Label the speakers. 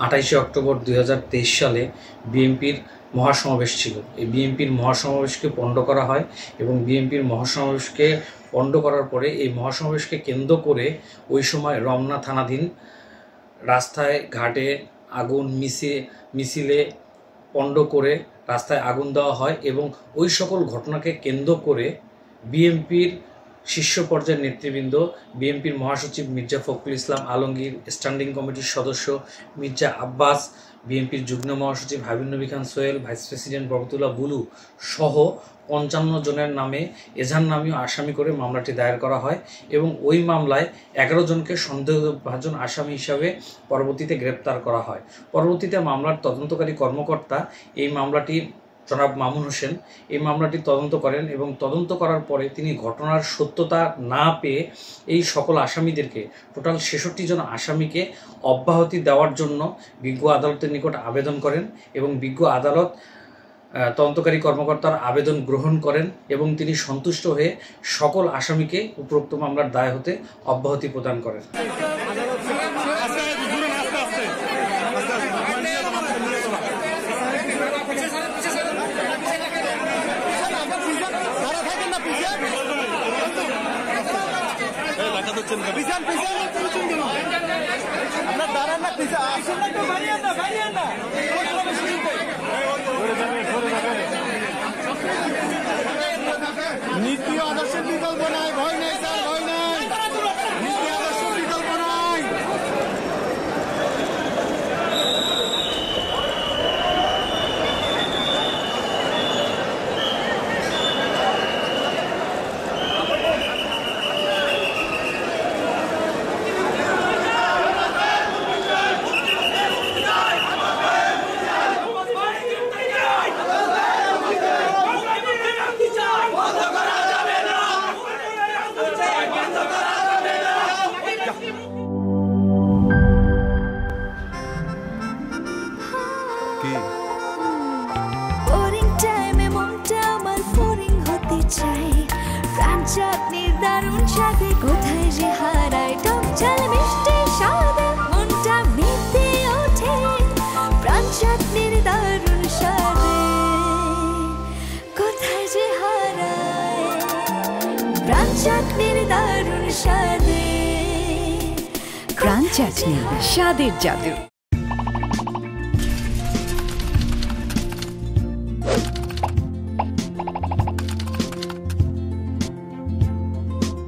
Speaker 1: 28শে October 2023 সালে বিএনপির মহাসমাবেশ ছিল। এই বিএনপির মহাসমাবেশকে পণ্ড করা হয় এবং বিএনপির মহাসমাবেশকে পণ্ড করার পরে এই মহাসমাবেশকে কেন্দ্র করে ওই সময় রমনা থানাধীন রাস্তায় ঘাটে আগুন মিছিলে পণ্ড করে রাস্তায় আগুন দেওয়া হয় এবং ওই সকল ঘটনাকে কেন্দ্র করে বিএনপির শীর্ষ পর্যায়ের নেতৃবৃন্দ, বিএনপির মহাসচিব মির্জা ফখরুল ইসলাম আলমগীর, স্ট্যান্ডিং কমিটির সদস্য মির্জা আব্বাস, বিএনপির যুগ্ম মহাসচিব হাবিব নবী খান সোহেল, ভাইস প্রেসিডেন্ট বরকতুল্লাহ বুলু সহ 55 জনের নামে এজাহার নামীয় আসামি করে মামলাটি দায়ের করা হয় এবং ওই মামলায় 11 জনকে সন্দেহভাজন আসামি হিসাবে পরবর্তীতে গ্রেপ্তার করা হয়। পরবর্তীতে মামলার তদন্তকারী কর্মকর্তা এই মামলাটি জনাব মামুন হোসেন এই মামলাটি তদন্ত করেন এবং তদন্ত করার পরে তিনি ঘটনার সত্যতা না পেয়ে এই সকল আসামিদেরকে টোটাল 66 জন আসামিকে অব্যাহতি দেওয়ার জন্য বিজ্ঞ আদালতের নিকট আবেদন করেন এবং বিজ্ঞ আদালত তদন্তকারী কর্মকর্তার আবেদন গ্রহণ করেন এবং তিনি সন্তুষ্ট হয়ে সকল আসামিকে উপরোক্ত মামলার দায় হতে অব্যাহতি প্রদান করেন।
Speaker 2: নীতি আদর্শের বিকল্প নাই, ভয় নেই স্যার, ভয় নাই, নীতি আদর্শের বিকল্প নাই।
Speaker 3: চাটনির দারুণ স্বাদে কোথায় যে হারায় টক ঝাল মিষ্টি স্বাদে মনটা মেতে ওঠে প্রাণ চাটনির দারুণ স্বাদে কোথায় যে হারায় প্রাণ চাটনির দারুণ স্বাদে।
Speaker 4: প্রাণ চাটনি, স্বাদের জাদু।